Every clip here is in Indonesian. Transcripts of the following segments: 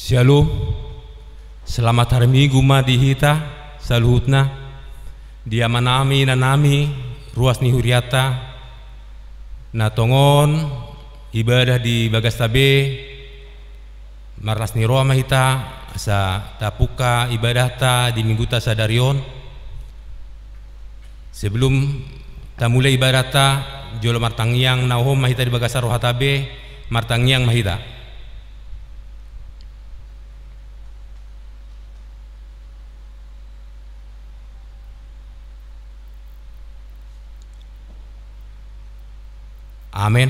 Shalom. Selamat hari Minggu madihita saluhutna dia manami nanami ruas ni huriata na tongon ibadah di Bagastabe marlas ni roa mahita sa tapuka ibadah ta di minggu ta sadarion. Sebelum ta mulai ibadah ta jolo martangiang nauhom mahita di Bagasar rohatabe martangiang mahita. Amin.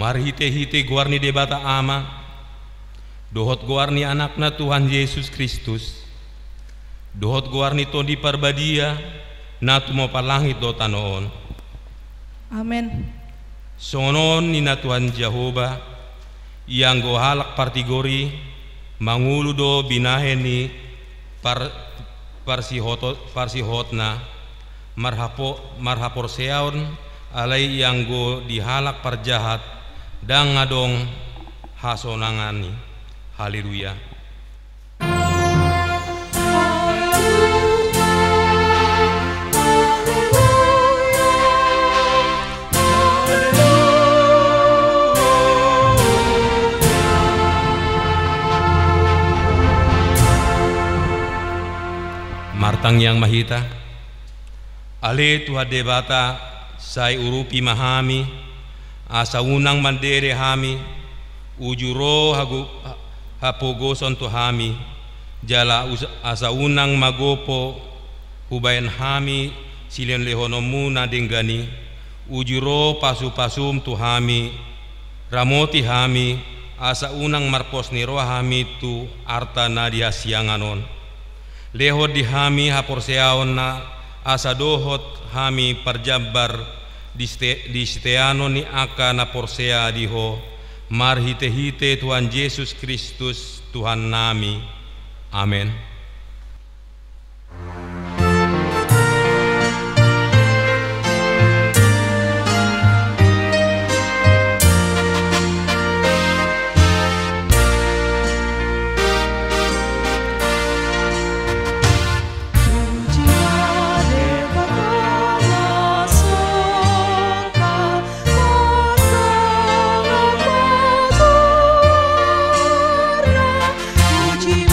Mari hite-hite guarni debata ama dohot guarni anakna Tuhan Yesus Kristus dohot guarni tondi parbadia natu mo palangit do tanoon. Amen. Sonon ni na Tuhan Jehovah yang go halak partigori mangulu do binahe ni parsihotna marhapor seaon alai yang go dihalak parjahat dang ngadong hasonangani. Haleluya. Martang yang mahita ale tuha debata sai urupi mahami asa unang mandere hami ujuro hapogoson tu hami jala asa unang magopo hubayan hami silen lehonomu na denggani ujuro pasu-pasum tu hami ramoti hami asa unang marpos niro hami tu arta na dia sianganon lehot di hami haporseaon na asa dohot hami parjabar di setiano ni aka na porsea diho marhite-hite Tuhan Yesus Kristus Tuhan nami. Amen. Puji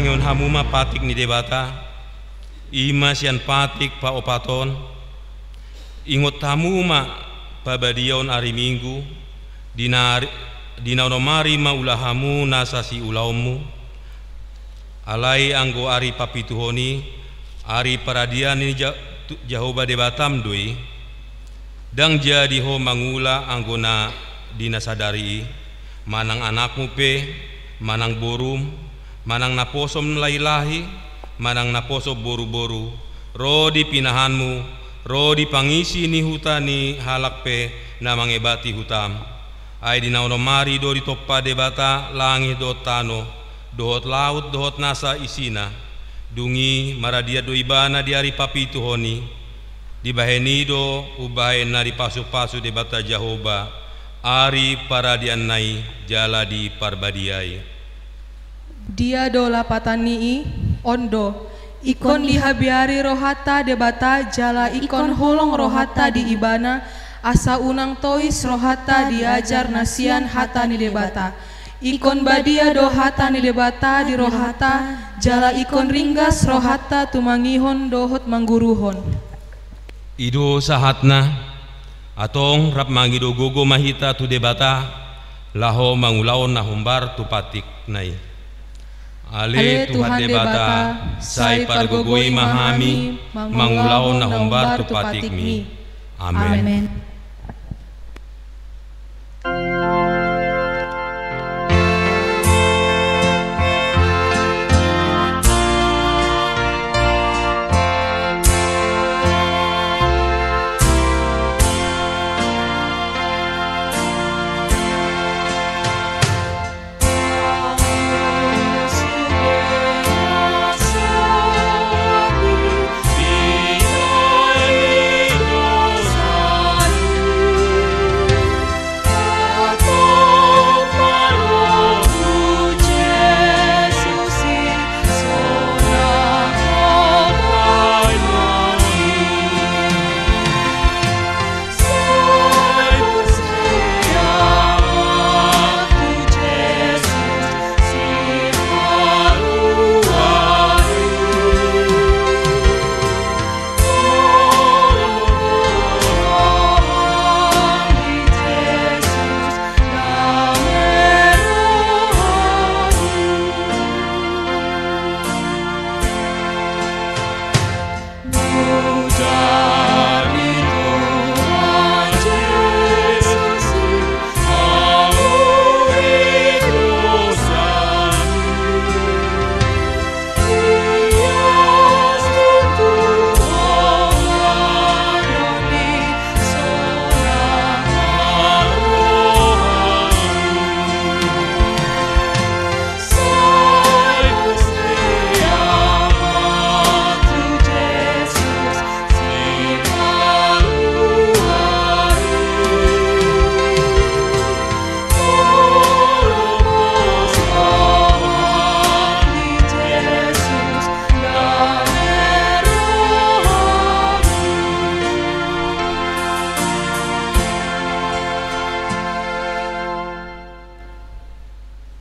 mangeon hamuma patik ni debata ima sian patik pa opaton ingot hamuma pabadion hari Minggu dina onomari ma ulahamu nasasi ulaumu alai anggo ari papituhoni ari paradian ni Jahoba debatam doi dang jadi ho mangula anggona dina sadari manang anakmu pe manang borum manang naposom lahi-lahi manang naposo boru-boru ro di pinahanmu ro di pangisi ni hutani halak pe namang ebati hutam ai dina onomari do di toppa debata langit do tano dohot laut dohot nasa isina dungi maradia do ibana di ari papitu honi di baheni do ubahen nari pasu-pasu debata Jahoba ari paradian nai jala di parbadiai Dia do lapatanii ondo ikon dihabiari rohata debata jala ikon holong rohata di ibana asa unang tois rohata diajar nasian hata ni debata ikon badia do hata ni debata di rohata jala ikon ringgas rohata tumangihon dohot mangguruhon ido sahatna atong rap mangido gogo mahita tu debata laho mangulaon na humbar tu patik nai Ale Tuhan debata sai pargogoi mahami mangulaon na humbar tu patik mi amen.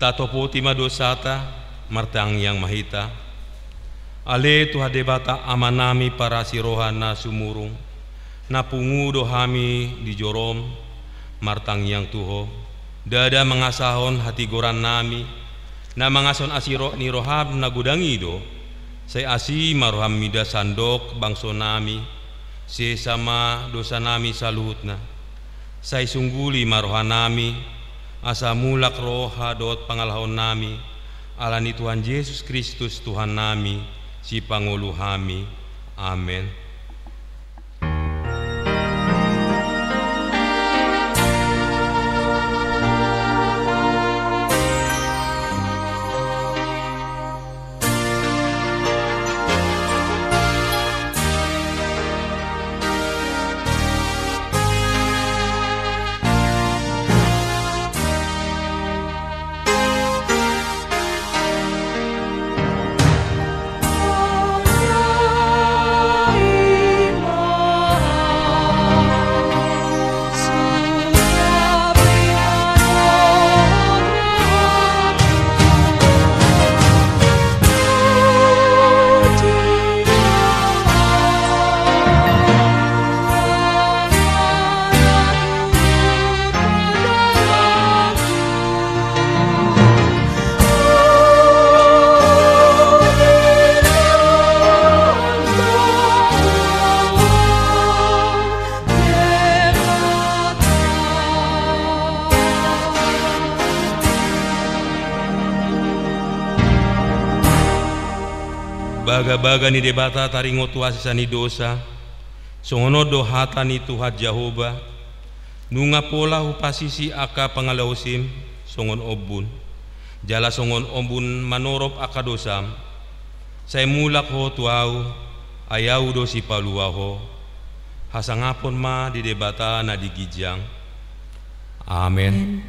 Tatopo tima dosata martang yang mahita ale Tuhan debata amanami para sirohan na sumurung na pungudo hami di jorom martang yang tuho dada mengasahon hati goran nami na mangason asiro ni rohab na gudangido say asi maroham mida sandok bangso nami se sama dosa nami saluhutna say sungguli marohan nami asa mulak roha dot pangalahon nami alani Tuhan Yesus Kristus Tuhan nami si pangulu hami amen. Bye. baga-baga ni debata taringo tuasi sani dosa songono do hatani Tuhan Jehovah nunga pola hupasisi aka pangalausim songon obun jala songon obun manorop aka dosam saya mulak ho tuau ayau do si palua ho hasangapon ma di debata na digijang. Amen.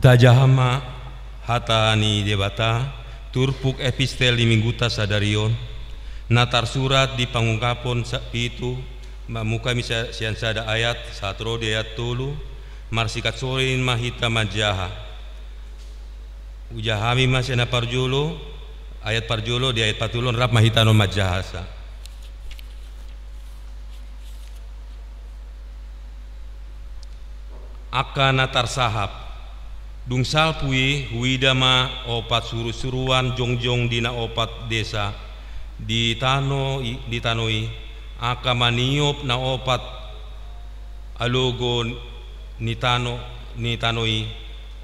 Tajahama hatani debata turpuk epistel di mingguta sadarion natar surat di pangungkapon itu mamuka misa sian sada ayat satro di ayat tulu marsikat sorin mahita majaha ujahami masena parjolo ayat parjolo di ayat patulon rap mahita no majahasa akan natar sahab Dungsal pui huidama opat suru-suruan jongjong dina opat desa di tanoi aka maniop na opat alogo ni tanoi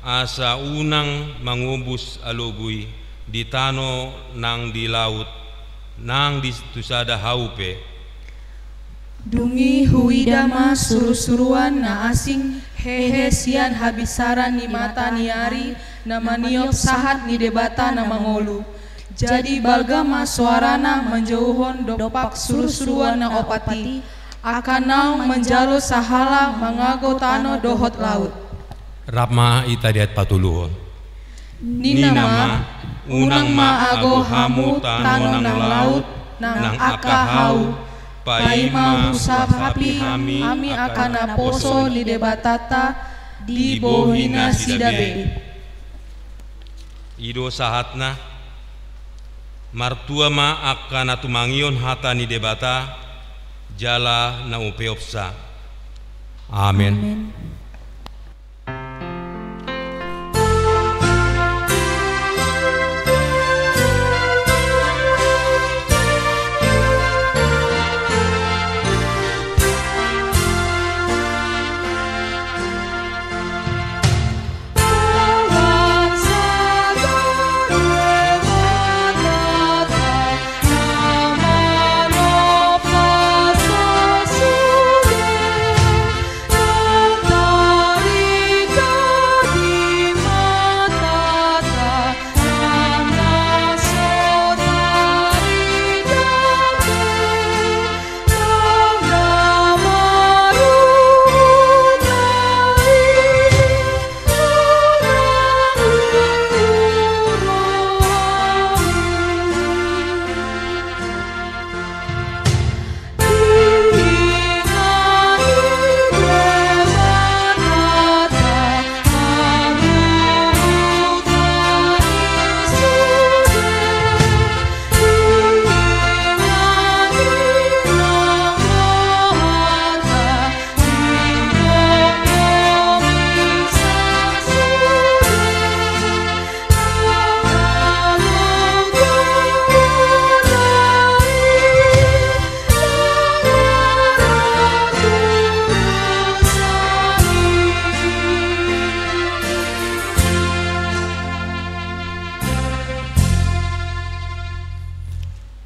asa unang mangubus alogui di tano nang di laut nang di tusada haupe dungi huidama suru-suruan na asing hehe sian habisaran ni mata ni ari nama niop sahat ni debata nama ngolu jadi balgama suarana menjauhon dopak suru-suruan na opati akan naung menjalo sahala mengago tano dohot laut rapma ita diat patuluhon ni nama unang ma ago hamu tano nang laut nang aka hau Paima husap hapi ami akan aposo li debatata di bohina sidabe. Ido sahatna martua ma akan atumangion hata ni debata jala na upeopsa. Amen.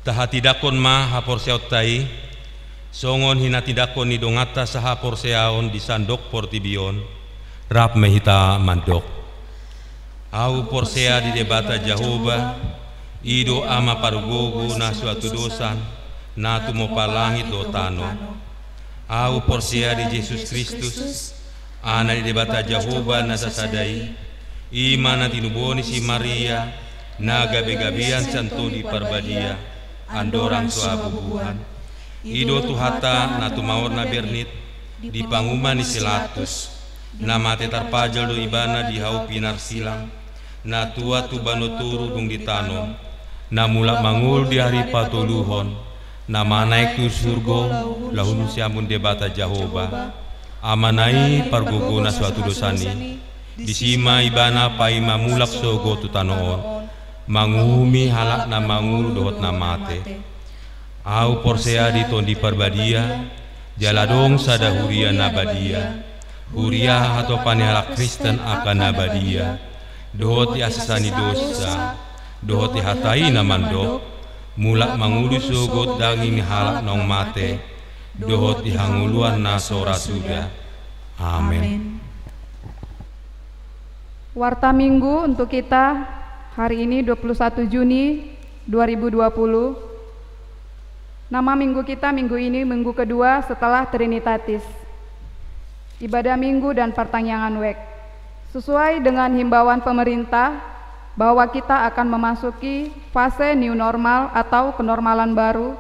tahati dakon ma haporseot tai, songon hina tidakon ni dongata saha porseaon di sandok portibion, rap mehita mandok. Au porsea di debata Jehovah, ido ama parugogo na suatu dosan, na tumopalangit do tano. Au porsea di Yesus Kristus, ana di debata Jehovah na sasadai, ima na tinuboni si Maria, na gabe-gabean santo di parbadia, andorang soabubuhan. Ido tuhata na tumawar na bernit, di panguma ni silatus, na mate tarpajal do ibana di hau pinar silang, na tua tu bano turu dung ditanom, na mulak mangul di hari patuluhon, na manaik tu surgo lahun siamun debata Jehovah, amanai pargogona suatu dosani, disima ibana pai mamulak sogo tu tanoon, mangumi halak na mangul dohot na mate. Au porsea di tondi parbadia, jaladong sada huria nabadia, huria atau panehalak Kristen akan nabadia, dohot di asasani dosa, dohot di hatai na mandok, mulak mangulu sogot daging halak nong mate, dohot di hanguluan na sora sudah. Amin. Warta Minggu untuk kita hari ini 21 Juni 2020. Nama minggu kita minggu ini minggu kedua setelah Trinitatis. Ibadah minggu dan pertanyaan WEK. Sesuai dengan himbauan pemerintah bahwa kita akan memasuki fase new normal atau kenormalan baru.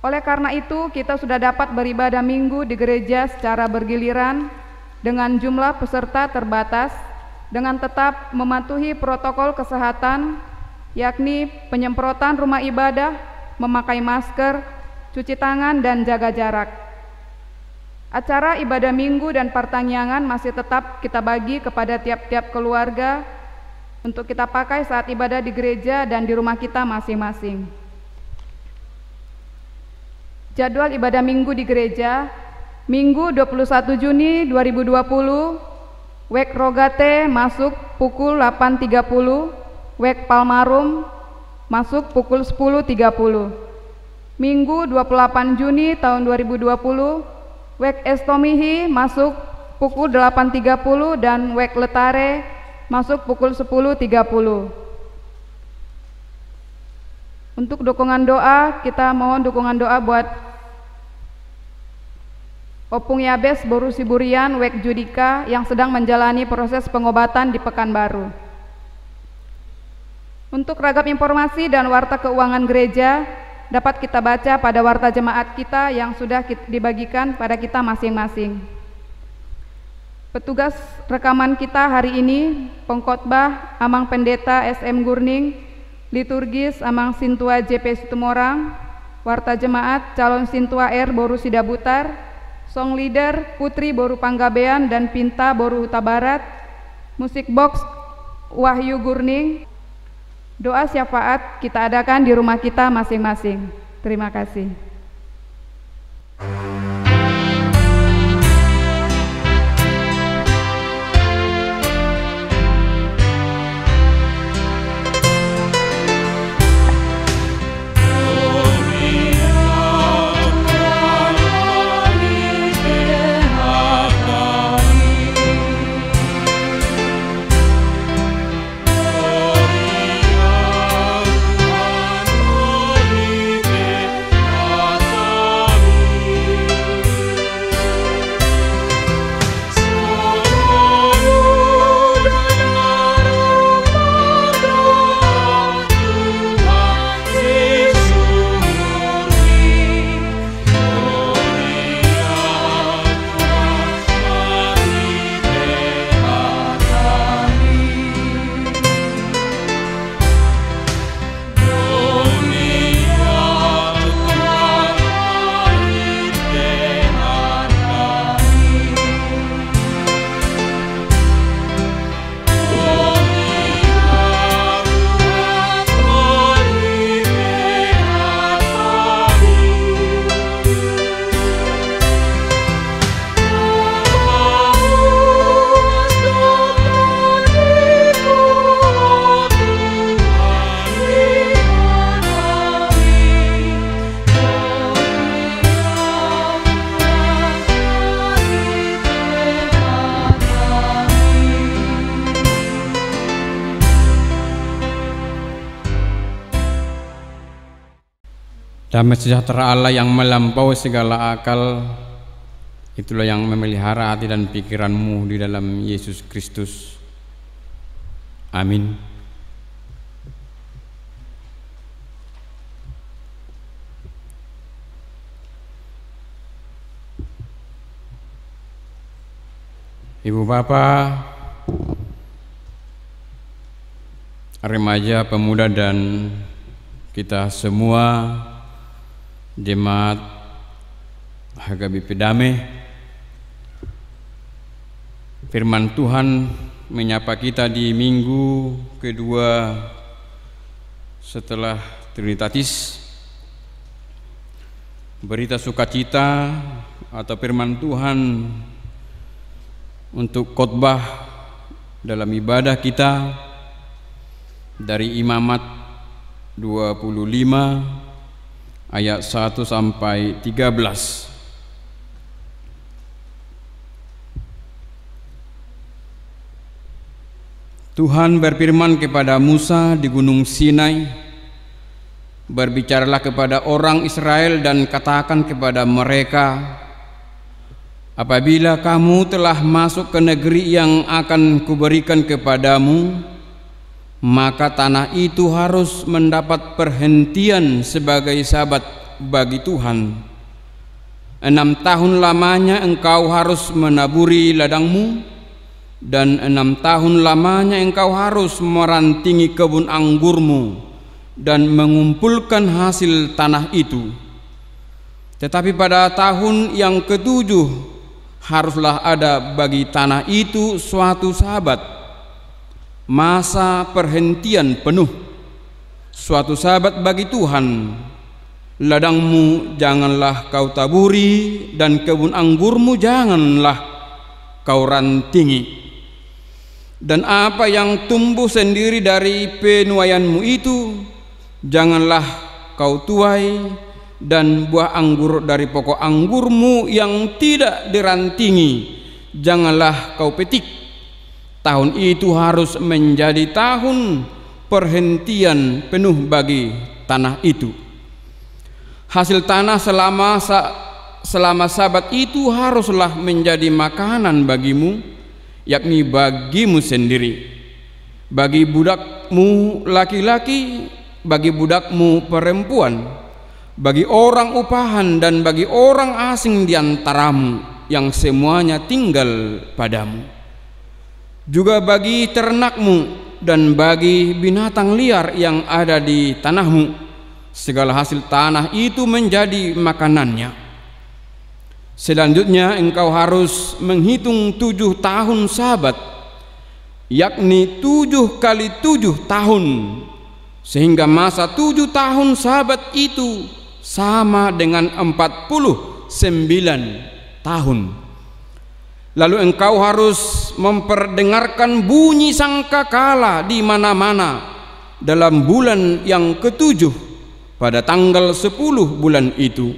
Oleh karena itu, kita sudah dapat beribadah minggu di gereja secara bergiliran dengan jumlah peserta terbatas, dengan tetap mematuhi protokol kesehatan, yakni penyemprotan rumah ibadah, memakai masker, cuci tangan, dan jaga jarak. Acara ibadah minggu dan pertanyaan masih tetap kita bagi kepada tiap-tiap keluarga untuk kita pakai saat ibadah di gereja dan di rumah kita masing-masing. Jadwal ibadah minggu di gereja, Minggu 21 Juni 2020, WEK Rogate masuk pukul 8.30, WEK Palmarum masuk pukul 10.30. Minggu 28 Juni tahun 2020, WEK Estomihi masuk pukul 8.30 dan WEK Letare masuk pukul 10.30. Untuk dukungan doa, kita mohon dukungan doa buat Opung Yabes Boru Siburian WEK Judika yang sedang menjalani proses pengobatan di Pekanbaru. Untuk ragam informasi dan warta keuangan gereja dapat kita baca pada warta jemaat kita yang sudah dibagikan pada kita masing-masing. Petugas rekaman kita hari ini, pengkhotbah Amang Pendeta SM Gurning, liturgis Amang Sintua JP Situmorang, warta jemaat calon Sintua R Boru Sidabutar, song leader Putri Boru Panggabean dan Pinta Boru Huta Barat, musik box Wahyu Gurning. Doa syafaat kita adakan di rumah kita masing-masing. Terima kasih. Oh Damai sejahtera Allah yang melampaui segala akal, itulah yang memelihara hati dan pikiranmu di dalam Yesus Kristus. Amin. Ibu Bapak, remaja, pemuda, dan kita semua jemaat HKBP Damai, firman Tuhan menyapa kita di minggu kedua setelah Trinitatis. Berita sukacita atau firman Tuhan untuk khotbah dalam ibadah kita dari Imamat 25 ayat 1 sampai 13. Tuhan berfirman kepada Musa di Gunung Sinai, "Berbicaralah kepada orang Israel dan katakan kepada mereka, apabila kamu telah masuk ke negeri yang akan kuberikan kepadamu, maka tanah itu harus mendapat perhentian sebagai sabat bagi Tuhan. 6 tahun lamanya engkau harus menaburi ladangmu, dan 6 tahun lamanya engkau harus merantingi kebun anggurmu dan mengumpulkan hasil tanah itu. Tetapi pada tahun yang ke-7 haruslah ada bagi tanah itu suatu sabat, masa perhentian penuh, suatu sabat bagi Tuhan. Ladangmu janganlah kau taburi, dan kebun anggurmu janganlah kau rantingi. Dan apa yang tumbuh sendiri dari penuaianmu itu janganlah kau tuai, dan buah anggur dari pokok anggurmu yang tidak dirantingi janganlah kau petik. Tahun itu harus menjadi tahun perhentian penuh bagi tanah itu. Hasil tanah selama sabat itu haruslah menjadi makanan bagimu, yakni bagimu sendiri, bagi budakmu laki-laki, bagi budakmu perempuan, bagi orang upahan, dan bagi orang asing di antaramu yang semuanya tinggal padamu. Juga bagi ternakmu dan bagi binatang liar yang ada di tanahmu, segala hasil tanah itu menjadi makanannya. Selanjutnya engkau harus menghitung 7 tahun sabat, yakni 7 kali 7 tahun, sehingga masa 7 tahun sabat itu sama dengan 49 tahun. Lalu engkau harus memperdengarkan bunyi sangkakala di mana-mana dalam bulan yang ke-7 pada tanggal 10 bulan itu.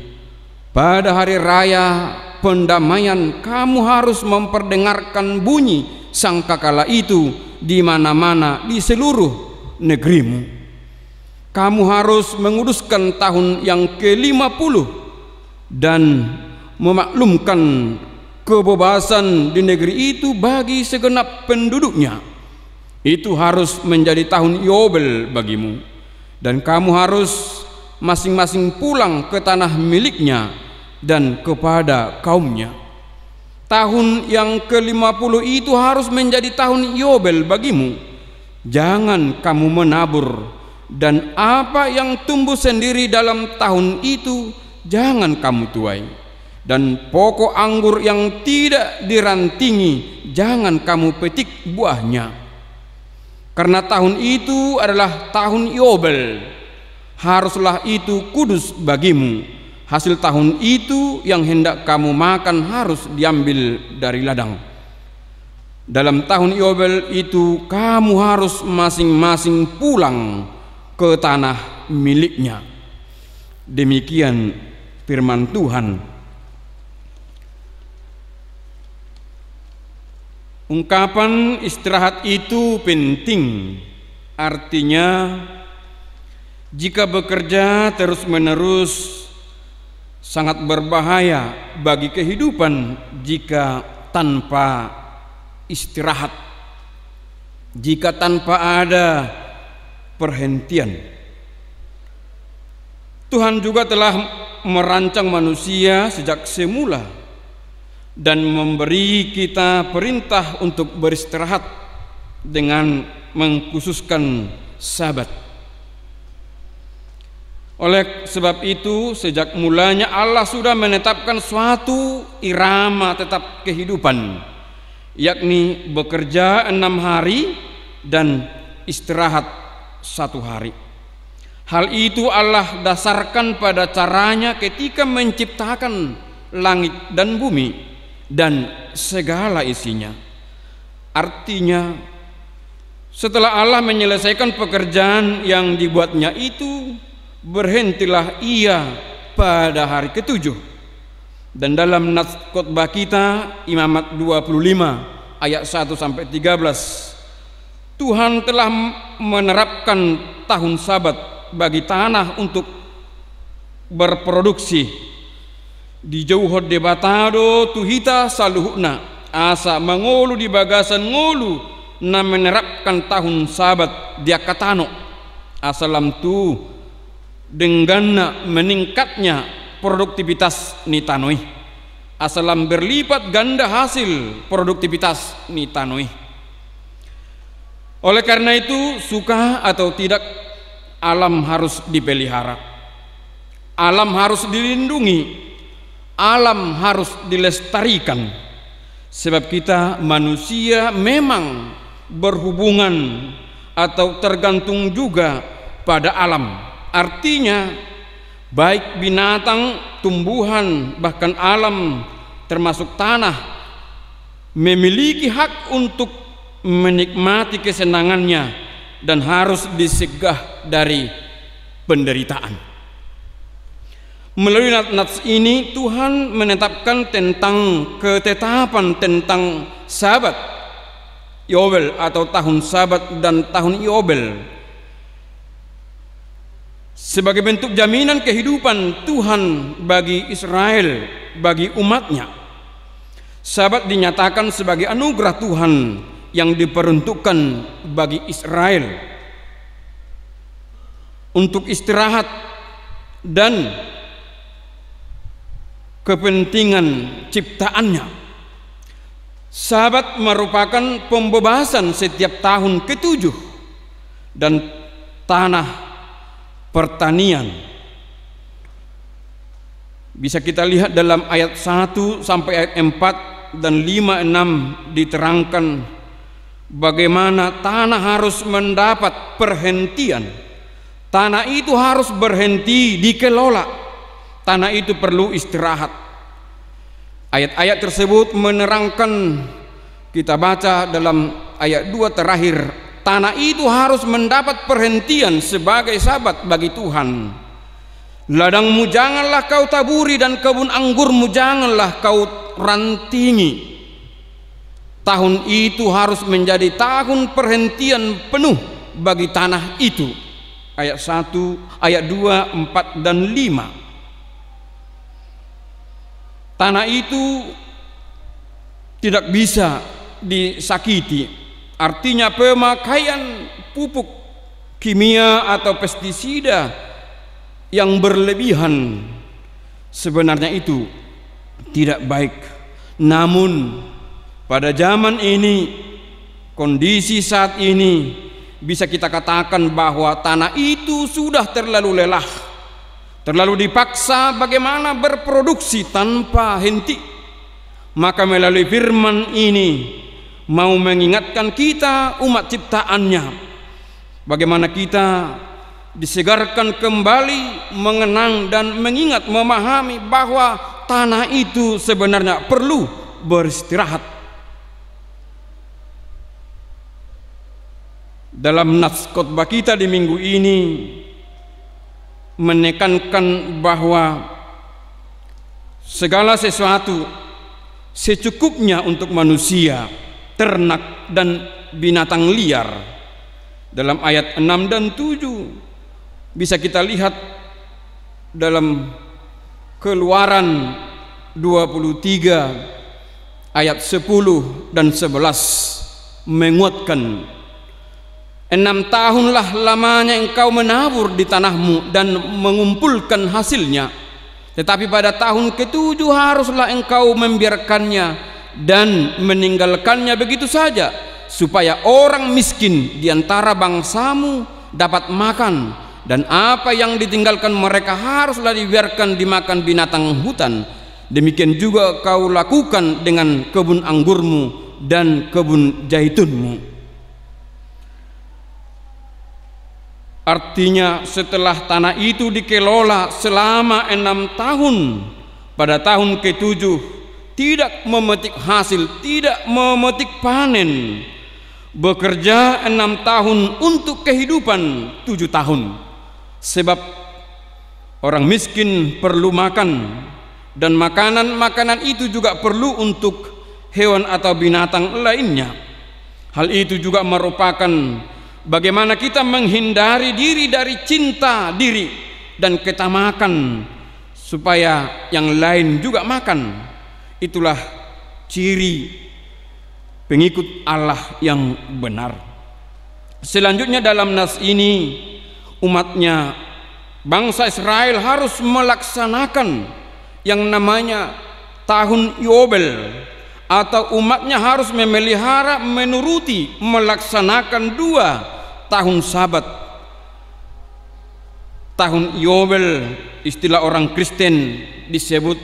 Pada hari raya pendamaian kamu harus memperdengarkan bunyi sangkakala itu di mana-mana di seluruh negerimu. Kamu harus menguduskan tahun yang ke-50 dan memaklumkan kebebasan di negeri itu bagi segenap penduduknya. Itu harus menjadi tahun Yobel bagimu, dan kamu harus masing-masing pulang ke tanah miliknya dan kepada kaumnya. Tahun yang ke-50 itu harus menjadi tahun Yobel bagimu. Jangan kamu menabur, dan apa yang tumbuh sendiri dalam tahun itu jangan kamu tuai. Dan pokok anggur yang tidak dirantingi jangan kamu petik buahnya. Karena tahun itu adalah tahun Yobel, haruslah itu kudus bagimu. Hasil tahun itu yang hendak kamu makan harus diambil dari ladang. Dalam tahun Yobel itu kamu harus masing-masing pulang ke tanah miliknya. Demikian firman Tuhan. Ungkapan istirahat itu penting, artinya Jika bekerja terus-menerus sangat berbahaya bagi kehidupan jika tanpa istirahat, jika tanpa ada perhentian. Tuhan juga telah merancang manusia sejak semula dan memberi kita perintah untuk beristirahat dengan mengkhususkan Sabat. Oleh sebab itu, sejak mulanya Allah sudah menetapkan suatu irama tetap kehidupan, yakni bekerja 6 hari dan istirahat 1 hari. Hal itu Allah dasarkan pada caranya ketika menciptakan langit dan bumi dan segala isinya. Artinya, setelah Allah menyelesaikan pekerjaan yang dibuatnya itu, berhentilah ia pada hari ke-7. Dan dalam nats khotbah kita, Imamat 25 ayat 1-13, Tuhan telah menerapkan tahun Sabat bagi tanah untuk berproduksi. Di jauh debatado tuhita saluhna asa mangolu di bagasan ngolu na menerapkan tahun Sabat dia katano asalam tu dengan meningkatnya produktivitas ni tanoi, asalam berlipat ganda hasil produktivitas ni tanoi. Oleh karena itu, suka atau tidak, alam harus dipelihara, alam harus dilindungi, alam harus dilestarikan, sebab kita manusia memang berhubungan atau tergantung juga pada alam. Artinya, baik binatang, tumbuhan, bahkan alam termasuk tanah memiliki hak untuk menikmati kesenangannya dan harus disegah dari penderitaan. Melalui nats ini Tuhan menetapkan tentang ketetapan tentang Sabat Yobel atau tahun Sabat dan tahun Yobel sebagai bentuk jaminan kehidupan Tuhan bagi Israel, bagi umatnya. Sabat dinyatakan sebagai anugerah Tuhan yang diperuntukkan bagi Israel untuk istirahat dan kepentingan ciptaannya. Sabat merupakan pembebasan setiap tahun ke-7 dan tanah pertanian. Bisa kita lihat dalam ayat 1 sampai ayat 4 dan 5-6 diterangkan bagaimana tanah harus mendapat perhentian. Tanah itu harus berhenti dikelola. Tanah itu perlu istirahat. Ayat-ayat tersebut menerangkan, kita baca dalam ayat 2 terakhir, tanah itu harus mendapat perhentian sebagai Sabat bagi Tuhan. Ladangmu janganlah kau taburi dan kebun anggurmu janganlah kau rantingi. Tahun itu harus menjadi tahun perhentian penuh bagi tanah itu. Ayat 1, ayat 2, 4 dan 5. Tanah itu tidak bisa disakiti. Artinya pemakaian pupuk kimia atau pestisida yang berlebihan sebenarnya itu tidak baik. Namun pada zaman ini, kondisi saat ini, bisa kita katakan bahwa tanah itu sudah terlalu lelah, terlalu dipaksa bagaimana berproduksi tanpa henti. Maka melalui firman ini mau mengingatkan kita umat ciptaannya, bagaimana kita disegarkan kembali mengenang dan mengingat, memahami bahwa tanah itu sebenarnya perlu beristirahat. Dalam nats khotbah kita di minggu ini menekankan bahwa segala sesuatu secukupnya untuk manusia, ternak dan binatang liar. Dalam ayat 6 dan 7 bisa kita lihat dalam Keluaran 23 ayat 10 dan 11 menguatkan, 6 tahunlah lamanya engkau menabur di tanahmu dan mengumpulkan hasilnya, tetapi pada tahun ke-7 haruslah engkau membiarkannya dan meninggalkannya begitu saja, supaya orang miskin di antara bangsamu dapat makan, dan apa yang ditinggalkan mereka haruslah dibiarkan dimakan binatang hutan. Demikian juga kau lakukan dengan kebun anggurmu dan kebun jaitunmu. Artinya setelah tanah itu dikelola selama 6 tahun, pada tahun ke-7 tidak memetik hasil, tidak memetik panen, bekerja 6 tahun untuk kehidupan 7 tahun. Sebab orang miskin perlu makan, dan makanan itu juga perlu untuk hewan atau binatang lainnya. Hal itu juga merupakan bagaimana kita menghindari diri dari cinta diri dan ketamakan, supaya yang lain juga makan. Itulah ciri pengikut Allah yang benar. Selanjutnya dalam nas ini, umatnya bangsa Israel harus melaksanakan yang namanya tahun Yobel, atau umatnya harus memelihara, menuruti, melaksanakan 2 tahun Sabat. Tahun Yobel istilah orang Kristen disebut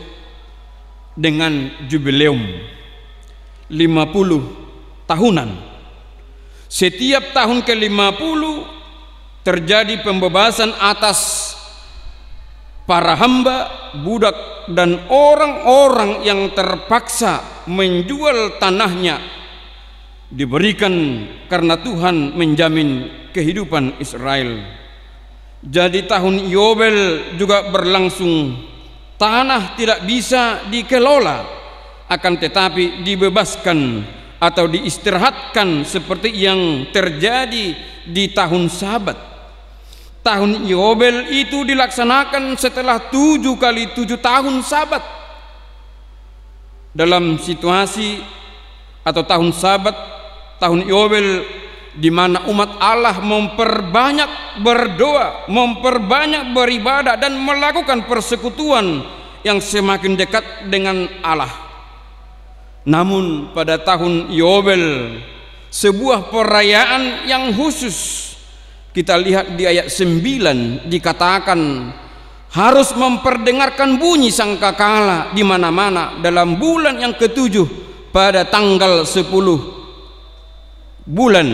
dengan jubileum, 50 tahunan. Setiap tahun ke-50 terjadi pembebasan atas para hamba, budak, dan orang-orang yang terpaksa menjual tanahnya, diberikan karena Tuhan menjamin kehidupan Israel. Jadi tahun Yobel juga berlangsung, tanah tidak bisa dikelola, akan tetapi dibebaskan atau diistirahatkan seperti yang terjadi di tahun Sabat. Tahun Yobel itu dilaksanakan setelah 7 kali 7 tahun Sabat. Dalam situasi atau tahun Sabat, tahun Yobel, di mana umat Allah memperbanyak berdoa, memperbanyak beribadah, dan melakukan persekutuan yang semakin dekat dengan Allah. Namun pada tahun Yobel, sebuah perayaan yang khusus, kita lihat di ayat 9 dikatakan harus memperdengarkan bunyi sangkakala di mana-mana dalam bulan yang ke-7 pada tanggal 10 bulan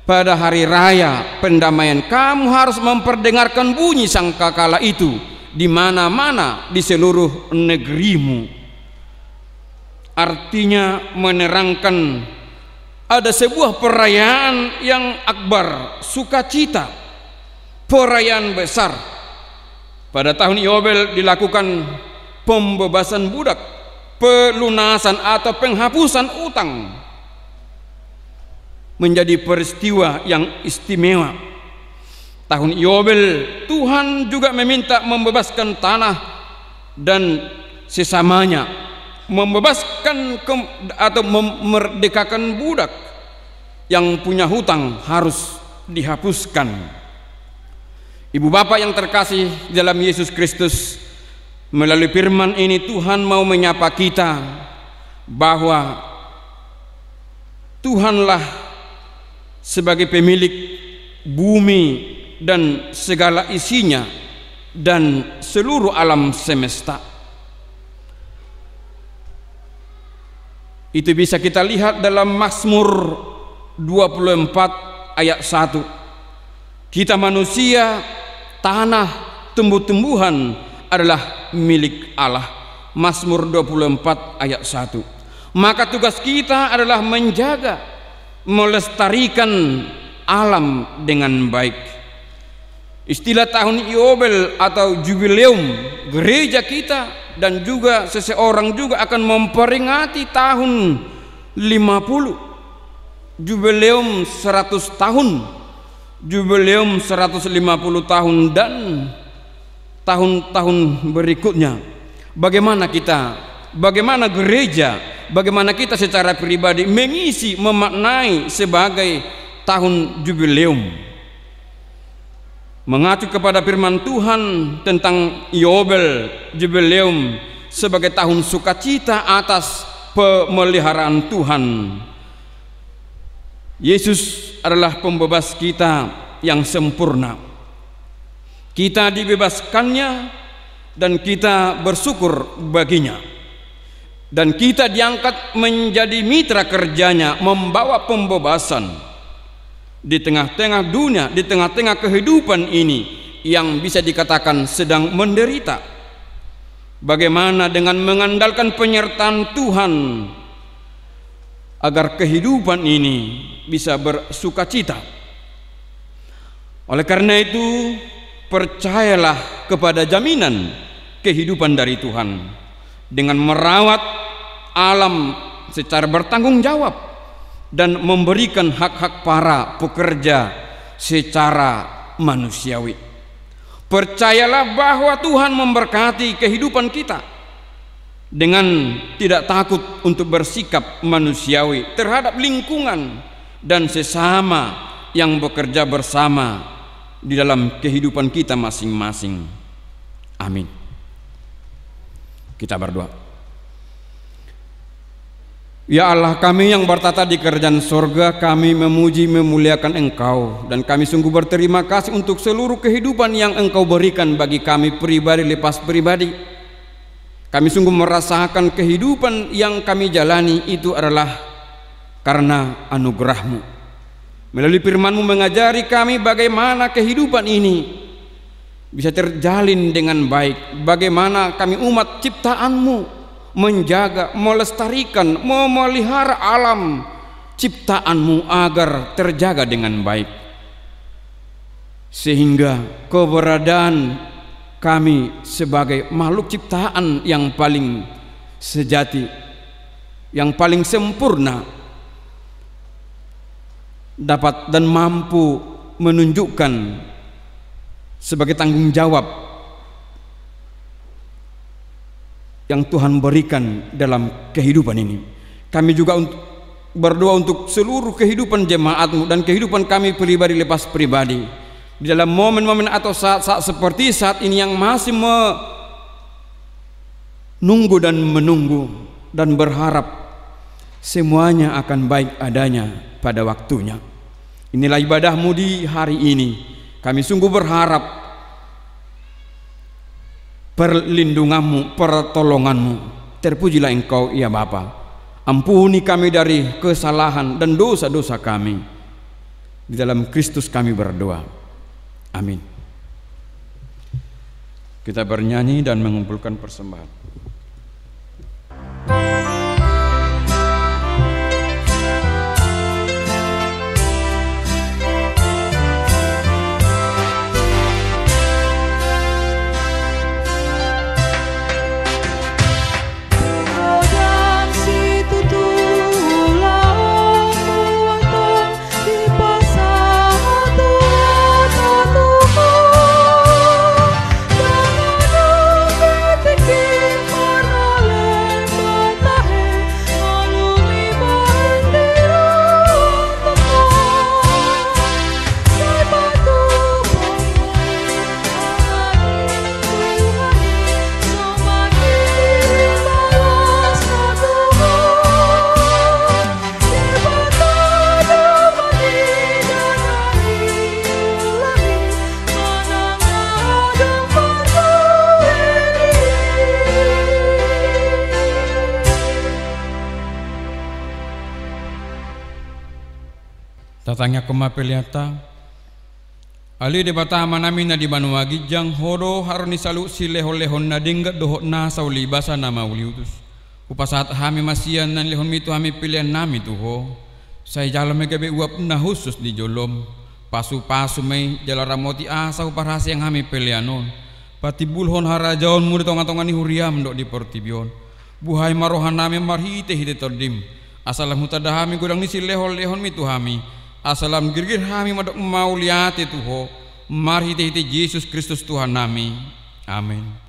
pada hari raya pendamaian. Kamu harus memperdengarkan bunyi sangkakala itu di mana-mana di seluruh negerimu. Artinya menerangkan ada sebuah perayaan yang akbar, sukacita, perayaan besar. Pada tahun Yobel dilakukan pembebasan budak, pelunasan atau penghapusan utang. Menjadi peristiwa yang istimewa. Tahun Yobel, Tuhan juga meminta membebaskan tanah dan sesamanya, membebaskan atau memerdekakan budak yang punya hutang harus dihapuskan. Ibu bapak yang terkasih dalam Yesus Kristus, melalui firman ini Tuhan mau menyapa kita bahwa Tuhanlah sebagai pemilik bumi dan segala isinya dan seluruh alam semesta. Itu bisa kita lihat dalam Mazmur 24 ayat 1. Kita manusia, tanah, tumbuh-tumbuhan adalah milik Allah. Mazmur 24 ayat 1. Maka tugas kita adalah menjaga, melestarikan alam dengan baik. Istilah tahun Yobel atau jubileum, gereja kita dan juga seseorang juga akan memperingati tahun 50, jubileum 100 tahun jubileum 150 tahun dan tahun-tahun berikutnya. Bagaimana gereja, bagaimana kita secara pribadi mengisi, memaknai sebagai tahun jubileum, mengacu kepada firman Tuhan tentang Yobel, jubileum sebagai tahun sukacita atas pemeliharaan Tuhan. Yesus adalah pembebas kita yang sempurna. Kita dibebaskannya dan kita bersyukur baginya, dan kita diangkat menjadi mitra kerjanya, membawa pembebasan di tengah-tengah dunia, di tengah-tengah kehidupan ini yang bisa dikatakan sedang menderita. Bagaimana dengan mengandalkan penyertaan Tuhan agar kehidupan ini bisa bersukacita. Oleh karena itu, percayalah kepada jaminan kehidupan dari Tuhan dengan merawat alam secara bertanggung jawab dan memberikan hak-hak para pekerja secara manusiawi. Percayalah bahwa Tuhan memberkati kehidupan kita dengan tidak takut untuk bersikap manusiawi terhadap lingkungan dan sesama yang bekerja bersama di dalam kehidupan kita masing-masing. Amin. Kita berdoa. Ya Allah kami yang bertata di kerajaan sorga, kami memuji memuliakan Engkau, dan kami sungguh berterima kasih untuk seluruh kehidupan yang Engkau berikan bagi kami pribadi lepas pribadi. Kami sungguh merasakan kehidupan yang kami jalani itu adalah karena anugerah-Mu. Melalui firman-Mu mengajari kami bagaimana kehidupan ini bisa terjalin dengan baik, bagaimana kami umat ciptaan-Mu menjaga, melestarikan, memelihara alam ciptaan-Mu agar terjaga dengan baik, sehingga keberadaan kami sebagai makhluk ciptaan yang paling sejati, yang paling sempurna, dapat dan mampu menunjukkan sebagai tanggung jawab yang Tuhan berikan dalam kehidupan ini. Kami juga berdoa untuk seluruh kehidupan jemaat-Mu dan kehidupan kami pribadi lepas pribadi di dalam momen-momen atau saat-saat seperti saat ini yang masih menunggu dan berharap semuanya akan baik adanya pada waktunya. Inilah ibadah-Mu di hari ini. Kami sungguh berharap perlindungan-Mu, pertolongan-Mu. Terpujilah Engkau ya Bapa. Ampuni kami dari kesalahan dan dosa-dosa kami. Di dalam Kristus kami berdoa. Amin. Kita bernyanyi dan mengumpulkan persembahan. Tatangnya kemapeliata ali debata manamina di Banuagi jang horo harni salu silehon-lehon na dinggat dohot na sauli basa nama uliutus upasat hami masian nan lehon mitu hami pilihan nami tuho saya jalan megabe uap na khusus di jolom pasu-pasu mei jalaramoti asa uparhasi yang hami pilihanon pati bulhon harajaon muri tonga-tonga ni huriam dok di portibion buhay marohan nami marhite hite tordim asalah mutadahami gudang ni silehon-lehon mitu hami asalam girgir hami madok mau lihat itu ho mari hiti Yesus Kristus Tuhan nami. Amin.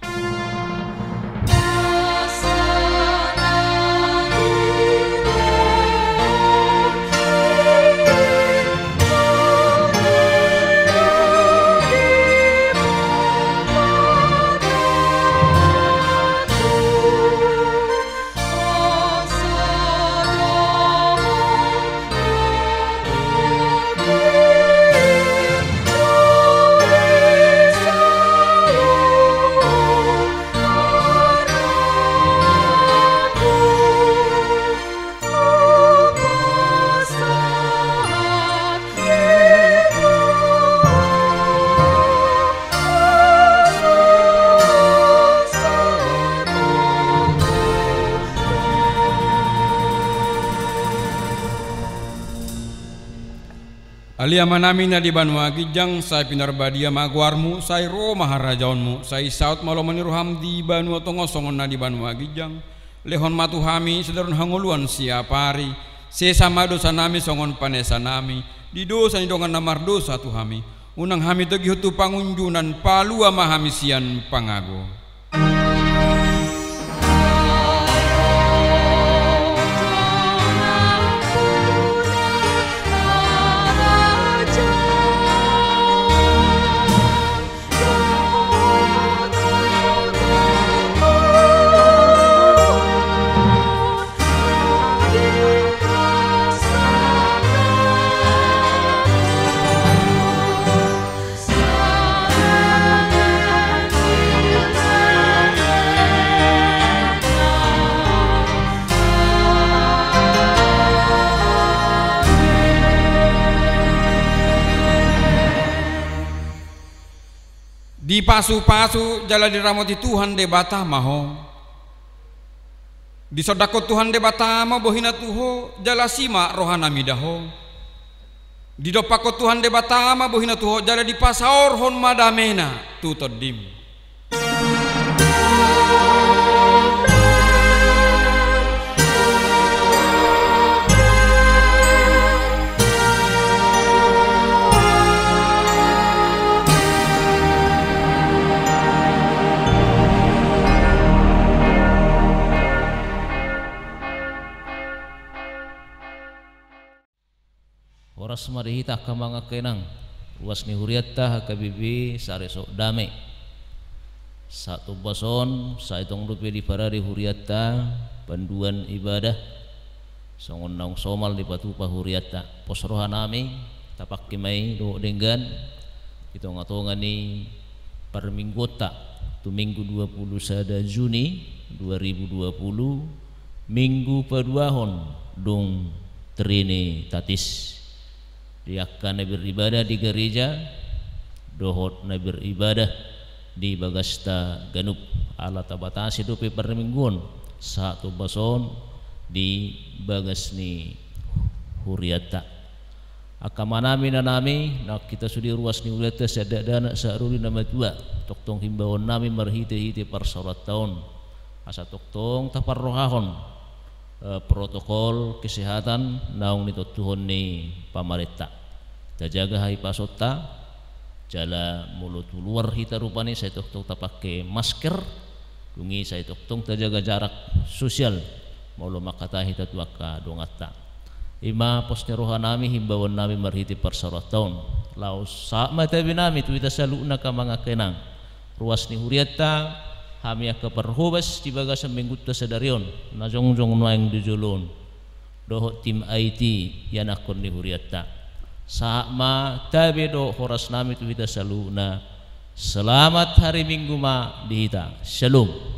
Aliama nami na di Banua Gijang, saya pinarbadia magwarmu, saya ro maharajaonmu, saya saut malo maniruham di Banua Tongosongon na di Banua Gijang, lehon matu hami sederon hanguluan siapari, sesama dosa nami songon panesa nami, di dosa ni dongan namar dosa tu hami, unang hami tegi hutu pangunjunan palua mahamisian pangago. Di pasu-pasu jala diramoti Tuhan de batama ho. Di sodakot Tuhan de batama bohina tuho jala sima rohana midaho. Di dopakot Tuhan de batama bohina tuho jala di pasaor hon madamena tutodim. Oras marihita ka mga kenang ruas ni huriatta hakabibi saresok dame satu bason sa itong rupi di parari huriatta panduan ibadah songon naung somal di patupa huriatta posroha nami tapak kimay do denggan ito ngatongan ni parminggota tu minggu 21 Juni 2020 minggu paduahon dong Trinitatis. Dia akan beribadah di gereja, dohot na beribadah di Bagasta Ganup ala tabatasi dupi permingguan satu bason di Bagasni Huriata. Akamanami na nami nak kita sudi ruas ni Huriata sadadana saaruli nama tua toktong himbauan nami marhite-hite parsorat tahun asa toktong taparrohahon protokol kesehatan naung nitotuhon ni pamarita tajaga hai pasota jala mulut luar hita rupani saya tok tapake masker dungi saya tok tajaga jarak sosial maulo makata hita tuaka dongata ima posnya rohanami himbauan nami marhiti parsarat tahun lau sama tabi nami tu ita saluna ka mga kenang ruas ni Huriata hamia ke perhubas di bagasan mingguta sadarion na jongjong noeng dijulun doho tim IT yanakon ni Huriata sama tabi do horas nami tu hita saluna selamat hari Minggu ma dihita shalom.